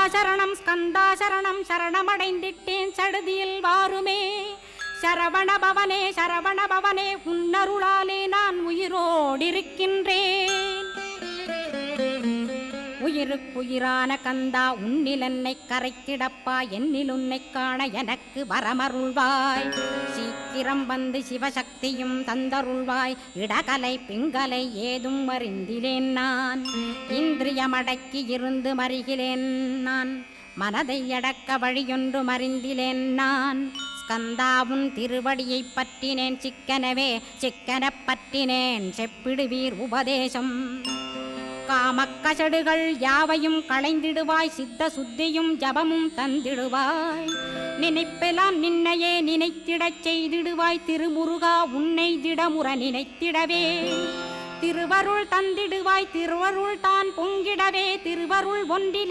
ஸ்கந்தாசரணம் சரணமடைந்திட்டேன் சடுதியில் வாருமே. சரவணபவனே சரவணபவனே உன்னருளாலே நான் உயிரோடிருக்கின்றேன். உயிருக்குயிரான கந்தா உன்னில் என்னை கரைத்திடப்பா, என்னில் உன்னை காண எனக்கு வரமருள்வாய். சீக்கிரம் வந்து சிவசக்தியும் தந்தருள்வாய். இடகலை பிங்கலை ஏதும் அறிந்திலேன் நான். இந்திரியமடக்கி இருந்து மறிகிறேன் நான். மனதை அடக்க வழியொன்று மறிந்திலேன் நான். ஸ்கந்தாவும் திருவடியை பற்றினேன் சிக்கனவே சிக்கனப் பற்றினேன் செப்பிடுவீர் உபதேசம். காமக்கசடுகள் யாவையும் களைந்திடுவாய். சித்த சுத்தியும் ஜபமும் தந்திடுவாய். நினைப்பெல்லாம் நின்னையே நினைத்திடச் செய்திடுவாய். திருமுருகா உன்னை திடமுற நினைத்திடவே திருவருள் தந்திடுவாய். திருவருள் தான் பொங்கிடவே திருவருள் ஒன்றில்